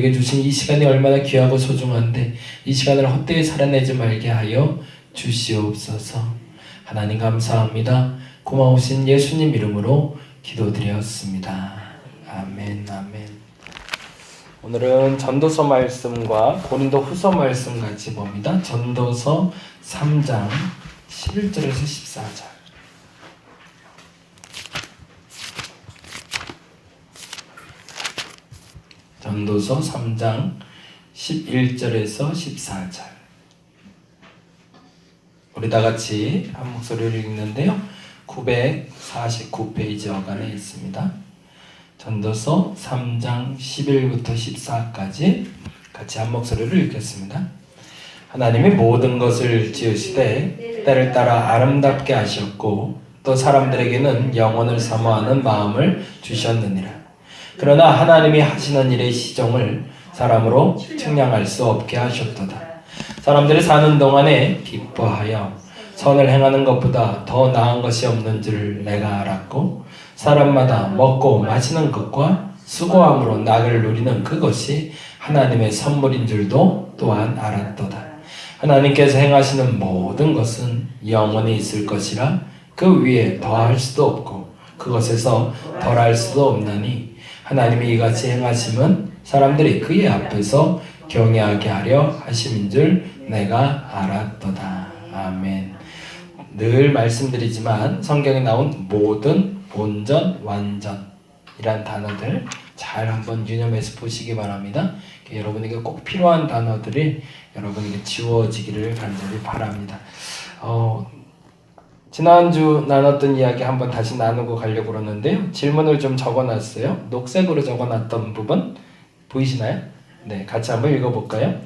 우리에게 주신 이 시간이 얼마나 귀하고 소중한데 이 시간을 헛되이 살아내지 말게 하여 주시옵소서. 하나님 감사합니다. 고마우신 예수님 이름으로 기도드렸습니다. 아멘. 아멘. 오늘은 전도서 말씀과 고린도 후서 말씀 같이 봅니다. 전도서 3장 11절에서 14절. 전도서 3장 11절에서 14절. 우리 다 같이 한 목소리를 읽는데요. 949페이지 어간에 있습니다. 전도서 3장 11부터 14까지 같이 한 목소리를 읽겠습니다. 하나님이 모든 것을 지으시되 때를 따라 아름답게 하셨고 또 사람들에게는 영원을 사모하는 마음을 주셨느니라. 그러나 하나님이 하시는 일의 시종을 사람으로 측량할 수 없게 하셨도다. 사람들이 사는 동안에 기뻐하여 선을 행하는 것보다 더 나은 것이 없는 줄 내가 알았고 사람마다 먹고 마시는 것과 수고함으로 낙을 누리는 그것이 하나님의 선물인 줄도 또한 알았도다. 하나님께서 행하시는 모든 것은 영원히 있을 것이라 그 위에 더할 수도 없고 그것에서 덜할 수도 없나니 하나님이 이같이 행하심은 사람들이 그의 앞에서 경외하게 하려 하심인 줄 내가 알았도다. 아멘. 늘 말씀드리지만 성경에 나온 모든, 본전, 완전 이란 단어들 잘 한번 유념해서 보시기 바랍니다. 여러분에게 꼭 필요한 단어들이 여러분에게 지워지기를 간절히 바랍니다. 지난주 나눴던 이야기 한번 다시 나누고 가려고 그러는데요. 질문을 좀 적어놨어요. 녹색으로 적어놨던 부분 보이시나요? 네, 같이 한번 읽어볼까요?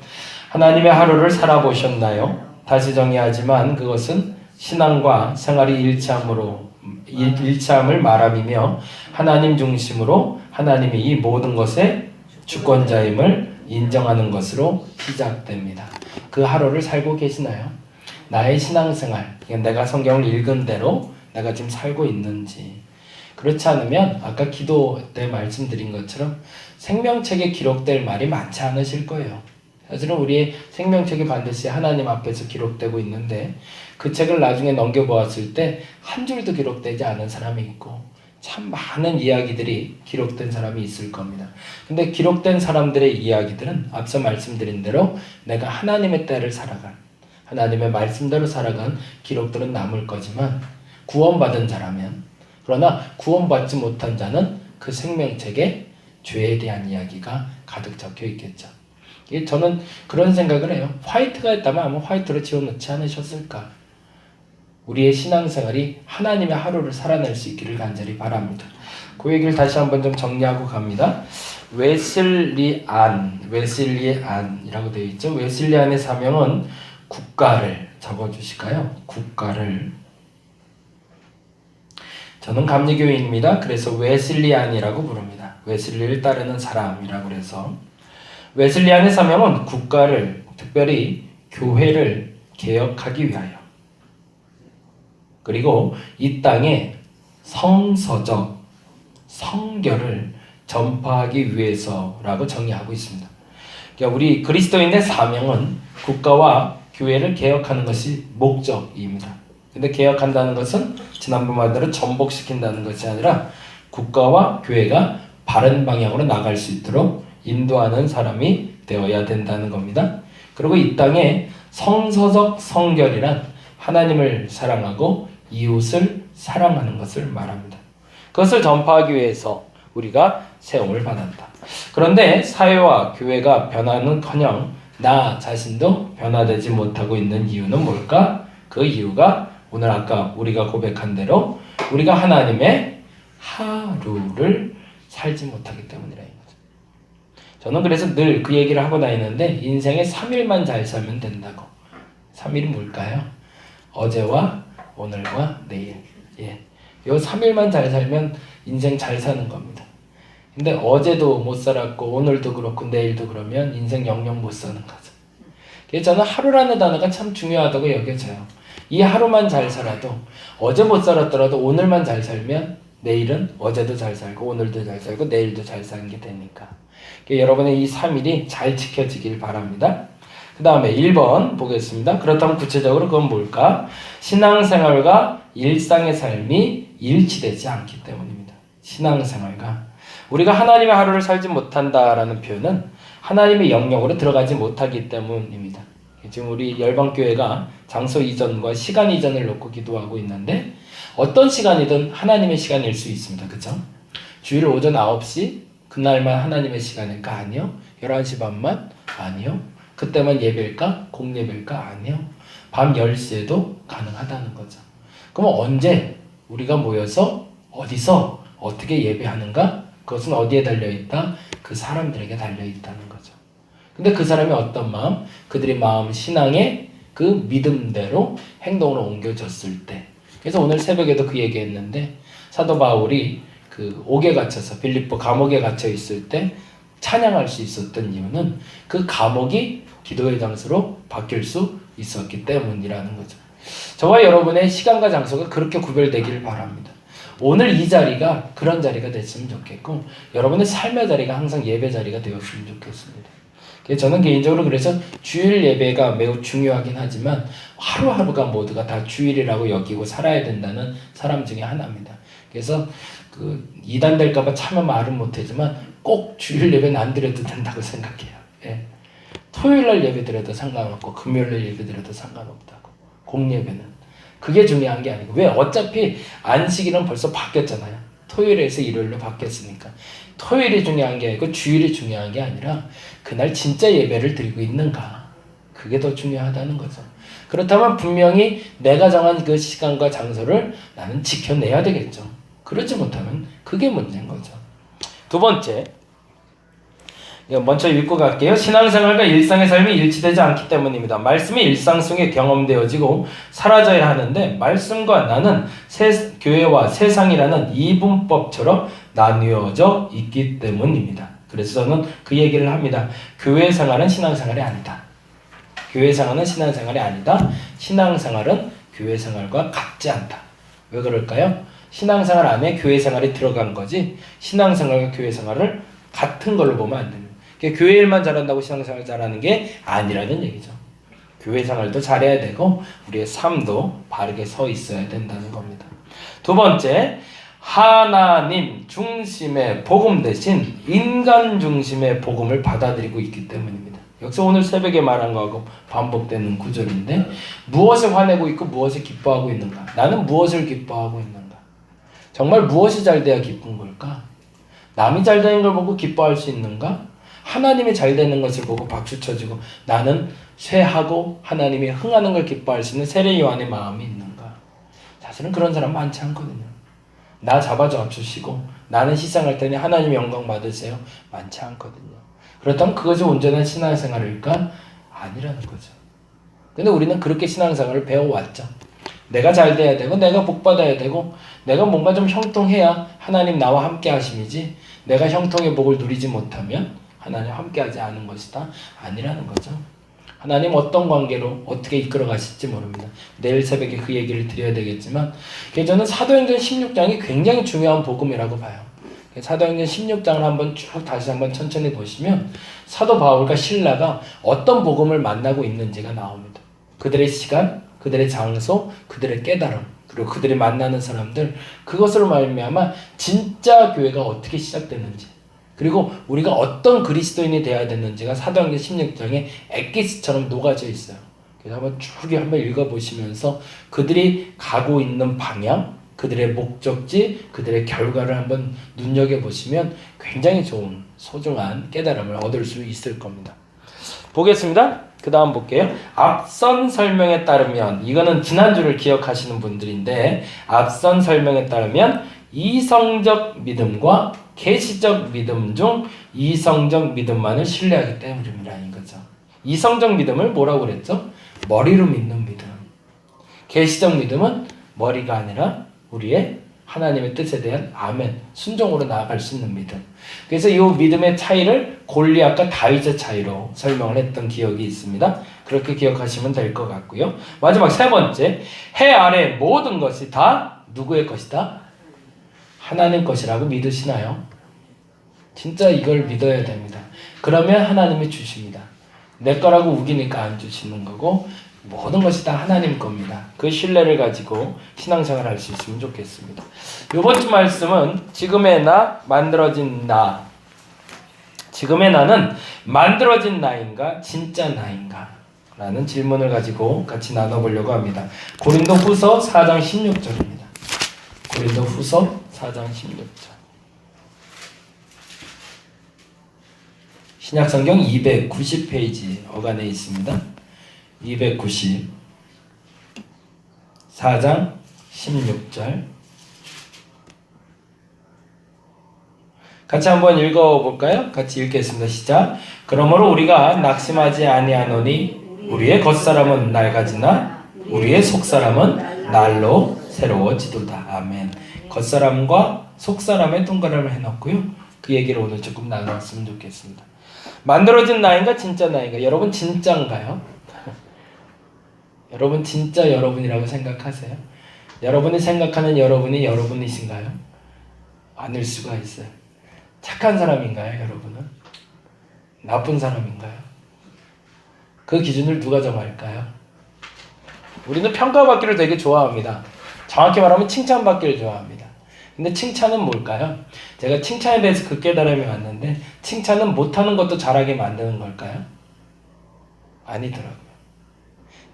하나님의 하루를 살아보셨나요? 다시 정리하지만 그것은 신앙과 생활이 일치함을 말함이며 하나님 중심으로 하나님이 이 모든 것의 주권자임을 인정하는 것으로 시작됩니다. 그 하루를 살고 계시나요? 나의 신앙생활, 내가 성경을 읽은 대로 내가 지금 살고 있는지. 그렇지 않으면 아까 기도 때 말씀드린 것처럼 생명책에 기록될 말이 많지 않으실 거예요. 사실은 우리의 생명책이 반드시 하나님 앞에서 기록되고 있는데 그 책을 나중에 넘겨보았을 때 한 줄도 기록되지 않은 사람이 있고 참 많은 이야기들이 기록된 사람이 있을 겁니다. 근데 기록된 사람들의 이야기들은 앞서 말씀드린 대로 내가 하나님의 때를 살아간 하나님의 말씀대로 살아간 기록들은 남을 거지만 구원받은 자라면 그러나 구원받지 못한 자는 그 생명책에 죄에 대한 이야기가 가득 적혀 있겠죠. 저는 그런 생각을 해요. 화이트가 있다면 아마 화이트로 지워놓지 않으셨을까. 우리의 신앙생활이 하나님의 하루를 살아낼 수 있기를 간절히 바랍니다. 그 얘기를 다시 한번 좀 정리하고 갑니다. 웨슬리안이라고 되어 있죠. 웨슬리안의 사명은 국가를 적어주실까요? 국가를. 저는 감리교인입니다. 그래서 웨슬리안이라고 부릅니다. 웨슬리를 따르는 사람이라고 해서 웨슬리안의 사명은 국가를, 특별히 교회를 개혁하기 위하여 그리고 이 땅에 성서적 성결을 전파하기 위해서라고 정의하고 있습니다. 그러니까 우리 그리스도인의 사명은 국가와 교회를 개혁하는 것이 목적입니다. 근데 개혁한다는 것은 지난번 말대로 전복시킨다는 것이 아니라 국가와 교회가 바른 방향으로 나갈 수 있도록 인도하는 사람이 되어야 된다는 겁니다. 그리고 이 땅에 성서적 성결이란 하나님을 사랑하고 이웃을 사랑하는 것을 말합니다. 그것을 전파하기 위해서 우리가 세움을 받았다. 그런데 사회와 교회가 변화는커녕 나 자신도 변화되지 못하고 있는 이유는 뭘까? 그 이유가 오늘 아까 우리가 고백한 대로 우리가 하나님의 하루를 살지 못하기 때문이라 이거죠. 저는 그래서 늘 그 얘기를 하고 다니는데 인생에 3일만 잘 살면 된다고. 3일이 뭘까요? 어제와 오늘과 내일. 요 3일만 잘 살면 인생 잘 사는 겁니다. 근데 어제도 못 살았고 오늘도 그렇고 내일도 그러면 인생 영영 못 사는 거죠. 그래서 저는 하루라는 단어가 참 중요하다고 여겨져요. 이 하루만 잘 살아도 어제 못 살았더라도 오늘만 잘 살면 내일은 어제도 잘 살고 오늘도 잘 살고 내일도 잘 사는 게 되니까. 여러분의 이 3일이 잘 지켜지길 바랍니다. 그 다음에 1번 보겠습니다. 그렇다면 구체적으로 그건 뭘까? 신앙생활과 일상의 삶이 일치되지 않기 때문입니다. 신앙생활과 우리가 하나님의 하루를 살지 못한다라는 표현은 하나님의 영역으로 들어가지 못하기 때문입니다. 지금 우리 열방교회가 장소 이전과 시간 이전을 놓고 기도하고 있는데 어떤 시간이든 하나님의 시간일 수 있습니다. 그렇죠? 주일 오전 9시 그날만 하나님의 시간일까? 아니요. 11시 반만? 아니요. 그때만 예배일까? 공예배일까? 아니요. 밤 10시에도 가능하다는 거죠. 그럼 언제 우리가 모여서 어디서 어떻게 예배하는가? 그것은 어디에 달려있다? 그 사람들에게 달려있다는 거죠. 근데 그 사람이 어떤 마음? 그들의 마음 신앙의 그 믿음대로 행동으로 옮겨졌을 때. 그래서 오늘 새벽에도 그 얘기했는데 사도 바울이 그 옥에 갇혀서 빌립보 감옥에 갇혀 있을 때 찬양할 수 있었던 이유는 그 감옥이 기도의 장소로 바뀔 수 있었기 때문이라는 거죠. 저와 여러분의 시간과 장소가 그렇게 구별되기를 바랍니다. 오늘 이 자리가 그런 자리가 됐으면 좋겠고 여러분의 삶의 자리가 항상 예배 자리가 되었으면 좋겠습니다. 저는 개인적으로 그래서 주일 예배가 매우 중요하긴 하지만 하루하루가 모두가 다 주일이라고 여기고 살아야 된다는 사람 중에 하나입니다. 그래서 그 이단될까봐 차마 말은 못하지만 꼭 주일 예배는 안 드려도 된다고 생각해요. 예. 토요일날 예배 드려도 상관없고 금요일날 예배 드려도 상관없다고. 공예배는 그게 중요한 게 아니고 왜 어차피 안식일은 벌써 바뀌었잖아요. 토요일에서 일요일로 바뀌었으니까 토요일이 중요한 게 아니고 주일이 중요한 게 아니라 그날 진짜 예배를 드리고 있는가 그게 더 중요하다는 거죠. 그렇다면 분명히 내가 정한 그 시간과 장소를 나는 지켜내야 되겠죠. 그렇지 못하면 그게 문제인 거죠. 두 번째, 먼저 읽고 갈게요. 신앙생활과 일상의 삶이 일치되지 않기 때문입니다. 말씀이 일상 속에 경험되어지고 사라져야 하는데 말씀과 나는 교회와 세상이라는 이분법처럼 나뉘어져 있기 때문입니다. 그래서 저는 그 얘기를 합니다. 교회 생활은 신앙생활이 아니다. 교회 생활은 신앙생활이 아니다. 신앙생활은 교회 생활과 같지 않다. 왜 그럴까요? 신앙생활 안에 교회 생활이 들어간 거지 신앙생활과 교회 생활을 같은 걸로 보면 안 됩니다. 교회 일만 잘한다고 신앙생활 잘하는 게 아니라는 얘기죠. 교회 생활도 잘해야 되고 우리의 삶도 바르게 서 있어야 된다는 겁니다. 두 번째, 하나님 중심의 복음 대신 인간 중심의 복음을 받아들이고 있기 때문입니다. 역시 오늘 새벽에 말한 거하고 반복되는 구절인데 무엇에 화내고 있고 무엇에 기뻐하고 있는가? 나는 무엇을 기뻐하고 있는가? 정말 무엇이 잘 돼야 기쁜 걸까? 남이 잘 되는 걸 보고 기뻐할 수 있는가? 하나님이 잘 되는 것을 보고 박수 쳐주고 나는 쇠하고 하나님이 흥하는 걸 기뻐할 수 있는 세례 요한의 마음이 있는가? 사실은 그런 사람 많지 않거든요. 나 잡아주시고 나는 희생할 테니 하나님 영광 받으세요. 많지 않거든요. 그렇다면 그것이 온전한 신앙생활일까? 아니라는 거죠. 근데 우리는 그렇게 신앙생활을 배워왔죠. 내가 잘 돼야 되고 내가 복 받아야 되고 내가 뭔가 좀 형통해야 하나님 나와 함께 하심이지 내가 형통의 복을 누리지 못하면 하나님 함께 하지 않은 것이다. 아니라는 거죠. 하나님 어떤 관계로 어떻게 이끌어 가실지 모릅니다. 내일 새벽에 그 얘기를 드려야 되겠지만 저는 사도행전 16장이 굉장히 중요한 복음이라고 봐요. 사도행전 16장을 한번 쭉 다시 한번 천천히 보시면 사도 바울과 실라가 어떤 복음을 만나고 있는지가 나옵니다. 그들의 시간, 그들의 장소, 그들의 깨달음, 그리고 그들이 만나는 사람들, 그것으로 말미암아 진짜 교회가 어떻게 시작됐는지, 그리고 우리가 어떤 그리스도인이 되어야 되는지가 사도행전 16장에 엑기스처럼 녹아져 있어요. 그래서 한번 읽어보시면서 그들이 가고 있는 방향, 그들의 목적지, 그들의 결과를 한번 눈여겨보시면 굉장히 좋은 소중한 깨달음을 얻을 수 있을 겁니다. 보겠습니다. 그 다음 볼게요. 앞선 설명에 따르면, 이거는 지난주를 기억하시는 분들인데, 앞선 설명에 따르면 이성적 믿음과 계시적 믿음 중 이성적 믿음만을 신뢰하기 때문입니다. 이거죠. 이성적 믿음을 뭐라고 그랬죠? 머리로 믿는 믿음. 계시적 믿음은 머리가 아니라 우리의 하나님의 뜻에 대한 아멘, 순종으로 나아갈 수 있는 믿음. 그래서 이 믿음의 차이를 골리앗과 다윗의 차이로 설명을 했던 기억이 있습니다. 그렇게 기억하시면 될 것 같고요. 마지막 세 번째, 해 아래 모든 것이 다 누구의 것이다? 하나님 것이라고 믿으시나요? 진짜 이걸 믿어야 됩니다. 그러면 하나님이 주십니다. 내 거라고 우기니까 안 주시는 거고 모든 것이 다 하나님 겁니다. 그 신뢰를 가지고 신앙생활 할 수 있으면 좋겠습니다. 이번 주 말씀은 지금의 나, 만들어진 나. 지금의 나는 만들어진 나인가 진짜 나인가 라는 질문을 가지고 같이 나눠보려고 합니다. 고린도후서 4장 16절입니다. 고린도후서 4장 16절. 신약성경 290페이지 어간에 있습니다. 290 4장 16절 같이 한번 읽어볼까요? 같이 읽겠습니다. 시작. 그러므로 우리가 낙심하지 아니하노니 우리의 겉사람은 낡아지나 우리의 속사람은 날로 새로워지도다. 아멘. 겉사람과 속사람의 동그라미를 해놓고요. 그 얘기를 오늘 조금 나눴으면 좋겠습니다. 만들어진 나인가 진짜 나인가? 여러분 진짜인가요? 여러분 진짜 여러분이라고 생각하세요? 여러분이 생각하는 여러분이 여러분이신가요? 아닐 수가 있어요. 착한 사람인가요, 여러분은? 나쁜 사람인가요? 그 기준을 누가 정할까요? 우리는 평가받기를 되게 좋아합니다. 정확히 말하면 칭찬받기를 좋아합니다. 근데 칭찬은 뭘까요? 제가 칭찬에 대해서 그 깨달음이 왔는데 칭찬은 못하는 것도 잘하게 만드는 걸까요? 아니더라고요.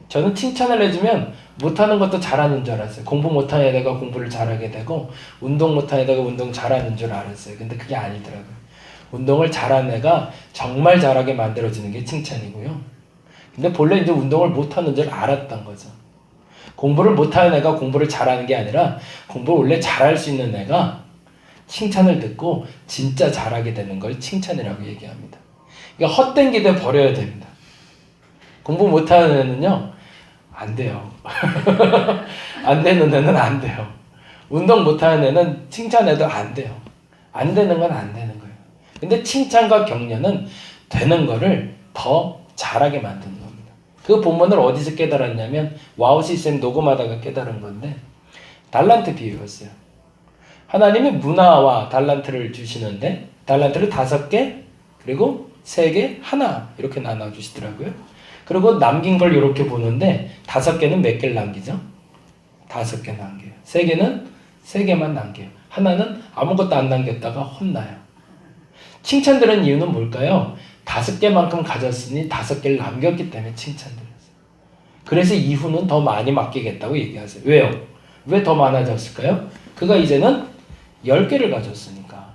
저는 칭찬을 해주면 못하는 것도 잘하는 줄 알았어요. 공부 못하는 애가 공부를 잘하게 되고 운동 못하는 애가 운동 잘하는 줄 알았어요. 근데 그게 아니더라고요. 운동을 잘하는 애가 정말 잘하게 만들어지는 게 칭찬이고요. 근데 본래 이제 운동을 못하는 줄 알았던 거죠. 공부를 못하는 애가 공부를 잘하는 게 아니라 공부를 원래 잘할 수 있는 애가 칭찬을 듣고 진짜 잘하게 되는 걸 칭찬이라고 얘기합니다. 그러니까 헛된 기대 버려야 됩니다. 공부 못하는 애는요 안 돼요. 안 되는 애는 안 돼요. 운동 못하는 애는 칭찬해도 안 돼요. 안 되는 건 안 되는 거예요. 근데 칭찬과 격려는 되는 거를 더 잘하게 만드는 겁니다. 그 본문을 어디서 깨달았냐면 와우시쌤 녹음하다가 깨달은 건데 달란트 비유였어요. 하나님이 문화와 달란트를 주시는데 달란트를 5개 그리고 3개, 하나 이렇게 나눠주시더라고요. 그리고 남긴 걸 이렇게 보는데 5개는 몇 개를 남기죠? 5개 남겨요. 3개는 3개만 남겨요. 하나는 아무것도 안 남겼다가 혼나요. 칭찬드린 이유는 뭘까요? 5개만큼 가졌으니 5개를 남겼기 때문에 칭찬드렸어요. 그래서 이후는 더 많이 맡기겠다고 얘기하세요. 왜요? 왜 더 많아졌을까요? 그가 이제는 10개를 가졌으니까.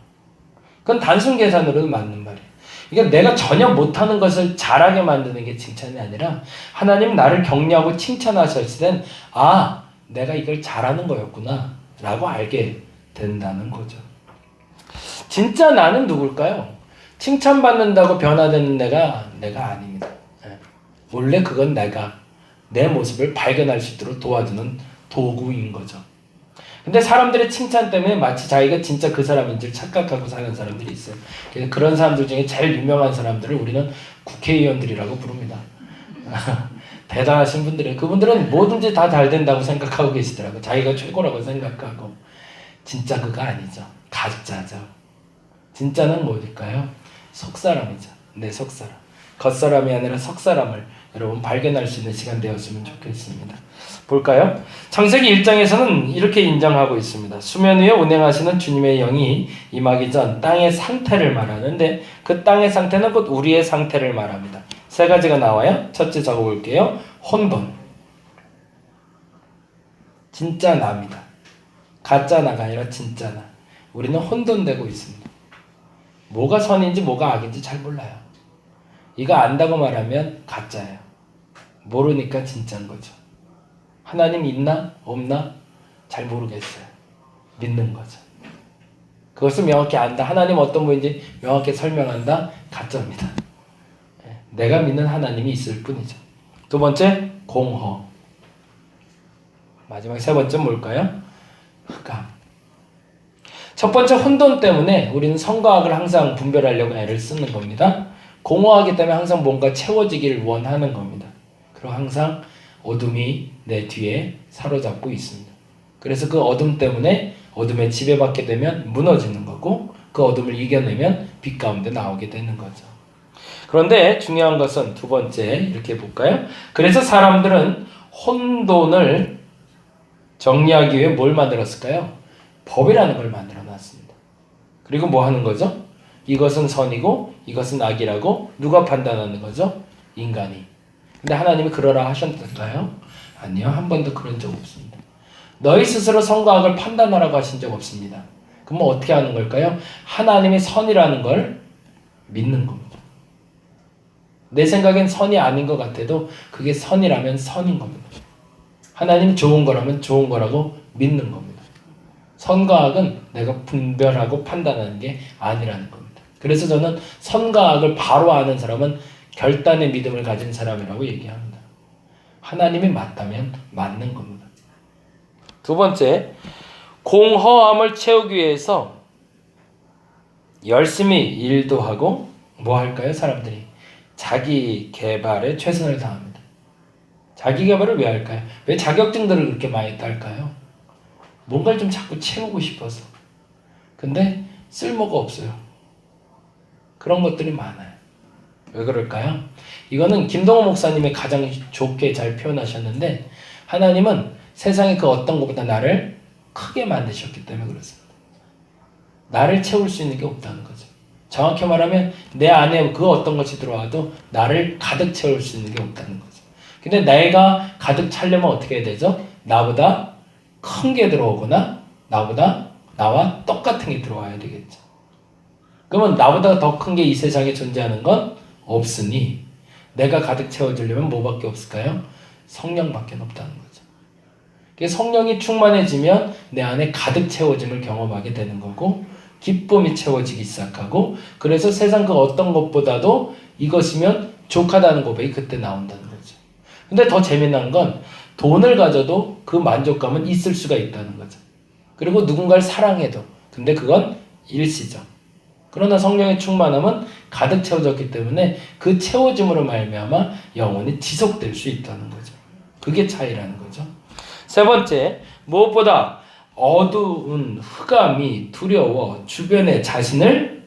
그건 단순 계산으로는 맞는 말이에요. 그러니까 내가 전혀 못하는 것을 잘하게 만드는 게 칭찬이 아니라 하나님 나를 격려하고 칭찬하셨을 땐 아, 내가 이걸 잘하는 거였구나 라고 알게 된다는 거죠. 진짜 나는 누굴까요? 칭찬받는다고 변화되는 내가 아닙니다. 원래 그건 내가 내 모습을 발견할 수 있도록 도와주는 도구인 거죠. 근데 사람들의 칭찬 때문에 마치 자기가 진짜 그 사람인 줄 착각하고 사는 사람들이 있어요. 그래서 그런 사람들 중에 제일 유명한 사람들을 우리는 국회의원들이라고 부릅니다. 대단하신 분들이에요. 그분들은 뭐든지 다 잘 된다고 생각하고 계시더라고요. 자기가 최고라고 생각하고. 진짜 그거 아니죠. 가짜죠. 진짜는 뭘까요? 속사람이죠. 내 속사람. 겉사람이 아니라 속사람을 여러분 발견할 수 있는 시간 되었으면 좋겠습니다. 볼까요? 창세기 1장에서는 이렇게 인정하고 있습니다. 수면 위에 운행하시는 주님의 영이 임하기 전 땅의 상태를 말하는데 그 땅의 상태는 곧 우리의 상태를 말합니다. 3가지가 나와요. 첫째 적어볼게요. 혼돈. 진짜 나입니다. 가짜 나가 아니라 진짜 나. 우리는 혼돈되고 있습니다. 뭐가 선인지 뭐가 악인지 잘 몰라요. 이거 안다고 말하면 가짜예요. 모르니까 진짜인 거죠. 하나님 있나? 없나? 잘 모르겠어요. 믿는 거죠. 그것을 명확히 안다. 하나님 어떤 분인지 명확히 설명한다. 가짜입니다. 내가 믿는 하나님이 있을 뿐이죠. 2번째, 공허. 마지막 3번째 뭘까요? 흑암. 첫 번째 혼돈 때문에 우리는 선과 악을 항상 분별하려고 애를 쓰는 겁니다. 공허하기 때문에 항상 뭔가 채워지기를 원하는 겁니다. 그리고 항상 어둠이 내 뒤에 사로잡고 있습니다. 그래서 그 어둠 때문에 어둠에 지배받게 되면 무너지는 거고 그 어둠을 이겨내면 빛 가운데 나오게 되는 거죠. 그런데 중요한 것은 두 번째 이렇게 볼까요? 그래서 사람들은 혼돈을 정리하기 위해 뭘 만들었을까요? 법이라는 걸 만들어 놨습니다. 그리고 뭐 하는 거죠? 이것은 선이고 이것은 악이라고 누가 판단하는 거죠? 인간이. 근데 하나님이 그러라 하셨던가요? 아니요. 한 번도 그런 적 없습니다. 너희 스스로 선과 악을 판단하라고 하신 적 없습니다. 그럼 어떻게 하는 걸까요? 하나님이 선이라는 걸 믿는 겁니다. 내 생각엔 선이 아닌 것 같아도 그게 선이라면 선인 겁니다. 하나님 좋은 거라면 좋은 거라고 믿는 겁니다. 선과 악은 내가 분별하고 판단하는 게 아니라는 겁니다. 그래서 저는 선과 악을 바로 아는 사람은 결단의 믿음을 가진 사람이라고 얘기합니다. 하나님이 맞다면 맞는 겁니다. 두 번째, 공허함을 채우기 위해서 열심히 일도 하고 뭐 할까요? 사람들이 자기 개발에 최선을 다합니다. 자기 개발을 왜 할까요? 왜 자격증들을 그렇게 많이 딸까요? 뭔가를 좀 자꾸 채우고 싶어서. 근데 쓸모가 없어요. 그런 것들이 많아요. 왜 그럴까요? 이거는 김동호 목사님이 가장 좋게 잘 표현하셨는데 하나님은 세상의 그 어떤 것보다 나를 크게 만드셨기 때문에 그렇습니다. 나를 채울 수 있는 게 없다는 거죠. 정확히 말하면 내 안에 그 어떤 것이 들어와도 나를 가득 채울 수 있는 게 없다는 거죠. 근데 내가 가득 차려면 어떻게 해야 되죠? 나보다 큰 게 들어오거나 나와 똑같은 게 들어와야 되겠죠. 그러면 나보다 더 큰 게 이 세상에 존재하는 건 없으니 내가 가득 채워지려면 뭐밖에 없을까요? 성령밖에 없다는 거죠. 성령이 충만해지면 내 안에 가득 채워짐을 경험하게 되는 거고 기쁨이 채워지기 시작하고 그래서 세상 그 어떤 것보다도 이것이면 족하다는 고백이 그때 나온다는 거죠. 근데 더 재미난 건 돈을 가져도 그 만족감은 있을 수가 있다는 거죠. 그리고 누군가를 사랑해도 근데 그건 일시적. 그러나 성령의 충만함은 가득 채워졌기 때문에 그 채워짐으로 말미암아 영원히 지속될 수 있다는 거죠. 그게 차이라는 거죠. 세 번째, 무엇보다 어두운 흑암이 두려워 주변에 자신을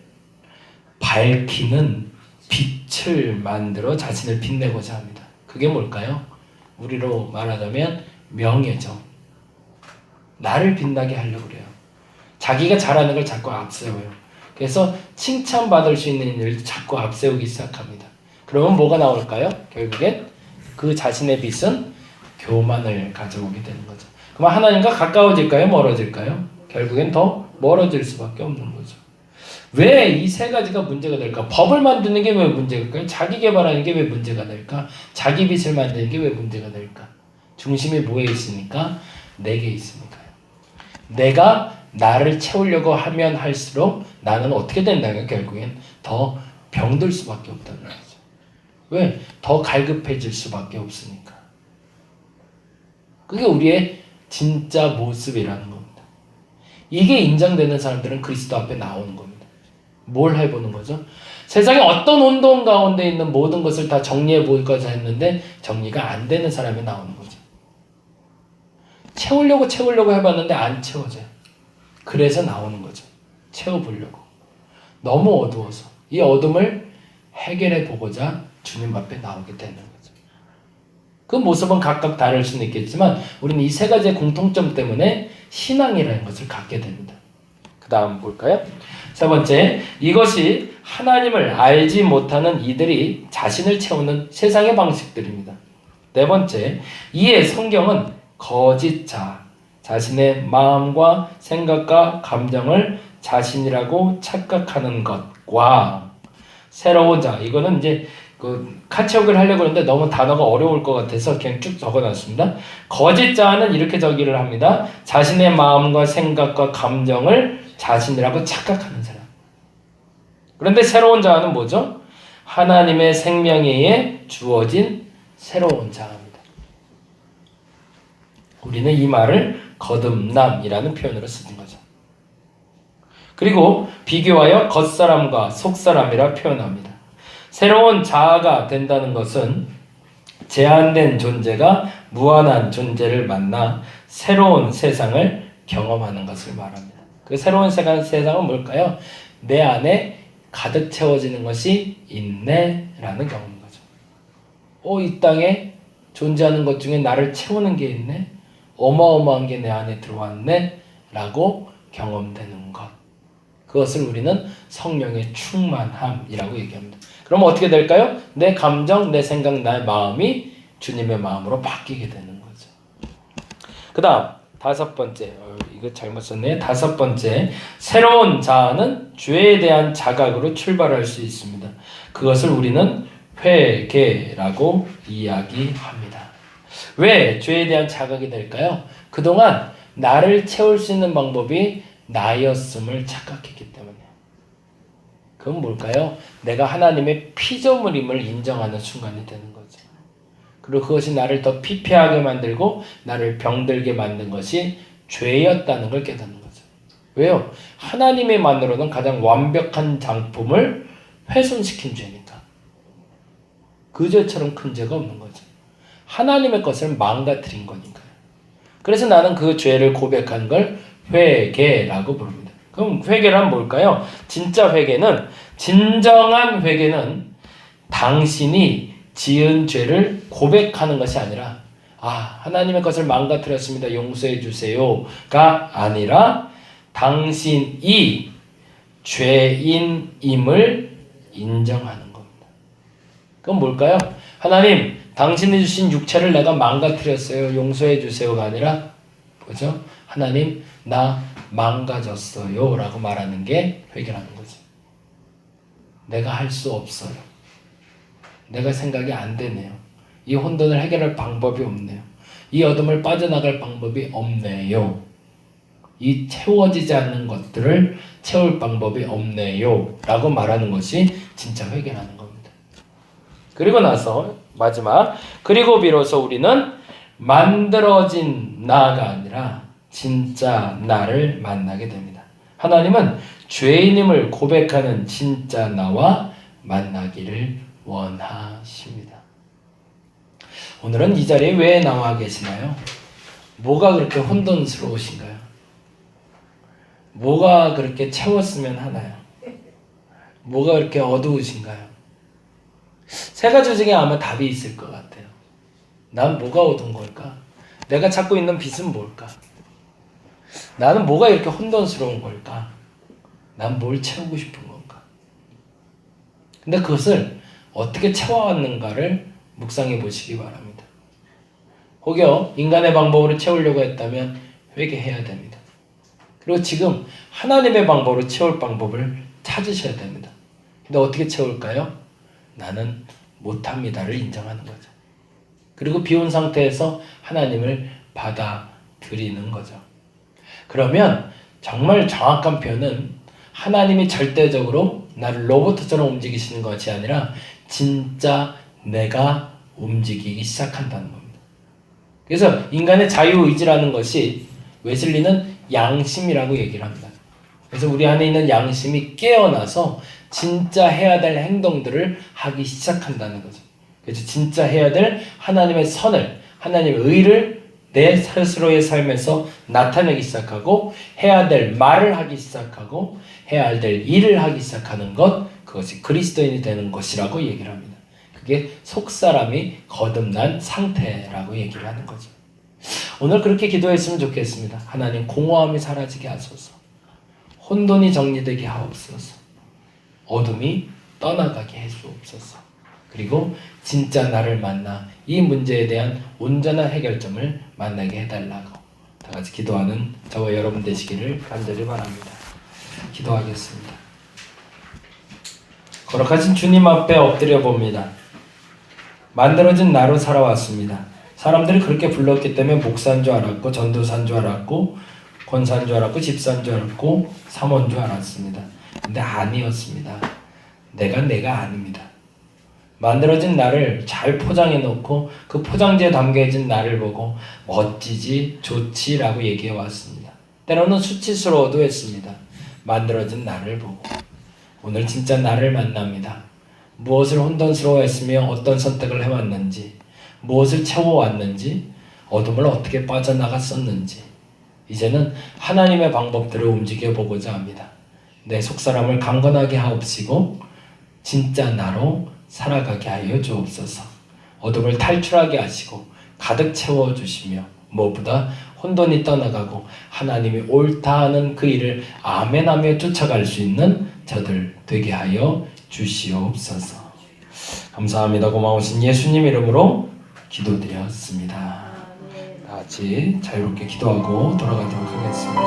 밝히는 빛을 만들어 자신을 빛내고자 합니다. 그게 뭘까요? 우리로 말하자면 명예죠. 나를 빛나게 하려고 그래요. 자기가 잘하는 걸 자꾸 앞세워요. 그래서 칭찬받을 수 있는 일을 자꾸 앞세우기 시작합니다. 그러면 뭐가 나올까요? 결국엔 그 자신의 빛은 교만을 가져오게 되는 거죠. 그럼 하나님과 가까워질까요? 멀어질까요? 결국엔 더 멀어질 수밖에 없는 거죠. 왜 이 세 가지가 문제가 될까? 법을 만드는 게 왜 문제가 될까요? 자기 개발하는 게 왜 문제가 될까? 자기 빛을 만드는 게 왜 문제가 될까? 중심이 뭐에 있으니까? 내게 있으니까요. 내가 나를 채우려고 하면 할수록 나는 어떻게 된다고요? 결국엔 더 병들 수밖에 없다는 거죠. 왜? 더 갈급해질 수밖에 없으니까. 그게 우리의 진짜 모습이라는 겁니다. 이게 인정되는 사람들은 그리스도 앞에 나오는 겁니다. 뭘 해보는 거죠? 세상에 어떤 혼돈 가운데 있는 모든 것을 다 정리해 보고자 했는데 정리가 안 되는 사람이 나오는 거죠. 채우려고 해봤는데 안 채워져요. 그래서 나오는 거죠. 채워보려고. 너무 어두워서 이 어둠을 해결해 보고자 주님 앞에 나오게 되는 거죠. 그 모습은 각각 다를 수는 있겠지만 우리는 이 세 가지의 공통점 때문에 신앙이라는 것을 갖게 됩니다. 그 다음 볼까요? 세 번째, 이것이 하나님을 알지 못하는 이들이 자신을 채우는 세상의 방식들입니다. 네 번째, 이에 성경은 거짓 자, 자신의 마음과 생각과 감정을 자신이라고 착각하는 것과 새로운 자, 이거는 이제 카치옥을 하려고 하는데 너무 단어가 어려울 것 같아서 그냥 쭉 적어놨습니다. 거짓 자는 이렇게 저기를 합니다. 자신의 마음과 생각과 감정을 자신이라고 착각하는 사람. 그런데 새로운 자는 뭐죠? 하나님의 생명에 의해 주어진 새로운 자입니다. 우리는 이 말을 거듭남이라는 표현으로 쓰는 거죠. 그리고 비교하여 겉사람과 속사람이라 표현합니다. 새로운 자아가 된다는 것은 제한된 존재가 무한한 존재를 만나 새로운 세상을 경험하는 것을 말합니다. 그 새로운 세상은 뭘까요? 내 안에 가득 채워지는 것이 있네라는 경험인 거죠. 이 땅에 존재하는 것 중에 나를 채우는 게 있네? 어마어마한 게 내 안에 들어왔네? 라고 경험되는 것. 그것을 우리는 성령의 충만함이라고 얘기합니다. 그럼 어떻게 될까요? 내 감정, 내 생각, 나의 마음이 주님의 마음으로 바뀌게 되는 거죠. 그 다음 5번째, 이거 잘못 썼네. 5번째, 새로운 자아는 죄에 대한 자각으로 출발할 수 있습니다. 그것을 우리는 회개라고 이야기합니다. 왜 죄에 대한 자각이 될까요? 그동안 나를 채울 수 있는 방법이 나였음을 착각했기 때문에. 그건 뭘까요? 내가 하나님의 피조물임을 인정하는 순간이 되는 거죠. 그리고 그것이 나를 더 피폐하게 만들고 나를 병들게 만든 것이 죄였다는 걸 깨닫는 거죠. 왜요? 하나님의 만으로는 가장 완벽한 장품을 훼손시킨 죄니까. 그 죄처럼 큰 죄가 없는 거죠. 하나님의 것을 망가뜨린 거니까요. 그래서 나는 그 죄를 고백한 걸 회개라고 부릅니다. 그럼 회개란 뭘까요? 진짜 회개는, 진정한 회개는 당신이 지은 죄를 고백하는 것이 아니라 하나님의 것을 망가뜨렸습니다. 용서해 주세요가 아니라 당신이 죄인임을 인정하는 겁니다. 그건 뭘까요? 하나님, 당신이 주신 육체를 내가 망가뜨렸어요. 용서해 주세요가 아니라 뭐죠? 하나님, 나 망가졌어요 라고 말하는 게 회개라는 거죠. 내가 할 수 없어요. 내가 생각이 안 되네요. 이 혼돈을 해결할 방법이 없네요. 이 어둠을 빠져나갈 방법이 없네요. 이 채워지지 않는 것들을 채울 방법이 없네요 라고 말하는 것이 진짜 회개라는 겁니다. 그리고 나서 마지막, 그리고 비로소 우리는 만들어진 나가 아니라 진짜 나를 만나게 됩니다. 하나님은 죄인임을 고백하는 진짜 나와 만나기를 원하십니다. 오늘은 이 자리에 왜 나와 계시나요? 뭐가 그렇게 혼돈스러우신가요? 뭐가 그렇게 채웠으면 하나요? 뭐가 그렇게 어두우신가요? 세 가지 중에 아마 답이 있을 것 같아요. 난 뭐가 어두운 걸까? 내가 찾고 있는 빛은 뭘까? 나는 뭐가 이렇게 혼돈스러운 걸까? 난 뭘 채우고 싶은 건가? 근데 그것을 어떻게 채워왔는가를 묵상해 보시기 바랍니다. 혹여 인간의 방법으로 채우려고 했다면 회개해야 됩니다. 그리고 지금 하나님의 방법으로 채울 방법을 찾으셔야 됩니다. 근데 어떻게 채울까요? 나는 못합니다를 인정하는 거죠. 그리고 비운 상태에서 하나님을 받아들이는 거죠. 그러면 정말 정확한 표현은 하나님이 절대적으로 나를 로봇처럼 움직이시는 것이 아니라 진짜 내가 움직이기 시작한다는 겁니다. 그래서 인간의 자유의지라는 것이 웨슬리는 양심이라고 얘기를 합니다. 그래서 우리 안에 있는 양심이 깨어나서 진짜 해야 될 행동들을 하기 시작한다는 거죠. 그래서 진짜 해야 될 하나님의 선을, 하나님의 의를 내 스스로의 삶에서 나타내기 시작하고 해야 될 말을 하기 시작하고 해야 될 일을 하기 시작하는 것, 그것이 그리스도인이 되는 것이라고 얘기를 합니다. 그게 속사람이 거듭난 상태라고 얘기를 하는 거죠. 오늘 그렇게 기도했으면 좋겠습니다. 하나님, 공허함이 사라지게 하소서. 혼돈이 정리되게 하옵소서. 어둠이 떠나가게 해주옵소서. 그리고 진짜 나를 만나 이 문제에 대한 온전한 해결점을 만나게 해달라고 다 같이 기도하는 저와 여러분 되시기를 간절히 바랍니다. 기도하겠습니다. 거룩하신 주님 앞에 엎드려 봅니다. 만들어진 나로 살아왔습니다. 사람들이 그렇게 불렀기 때문에 목사인 줄 알았고 전도사인 줄 알았고 권사인 줄 알았고 집사인 줄 알았고 사모인 줄 알았습니다. 근데 아니었습니다. 내가 아닙니다. 만들어진 나를 잘 포장해 놓고 그 포장지에 담겨진 나를 보고 멋지지 좋지 라고 얘기해 왔습니다. 때로는 수치스러워도 했습니다. 만들어진 나를 보고 오늘 진짜 나를 만납니다. 무엇을 혼돈스러워했으며 어떤 선택을 해왔는지, 무엇을 채워왔는지, 어둠을 어떻게 빠져나갔었는지 이제는 하나님의 방법대로 움직여 보고자 합니다. 내 속사람을 강건하게 하옵시고 진짜 나로 살아가게 하여 주옵소서. 어둠을 탈출하게 하시고 가득 채워주시며 무엇보다 혼돈이 떠나가고 하나님이 옳다 하는 그 일을 아멘하며 쫓아갈 수 있는 저들 되게 하여 주시옵소서. 감사합니다. 고마우신 예수님 이름으로 기도드렸습니다. 다 같이 자유롭게 기도하고 돌아가도록 하겠습니다.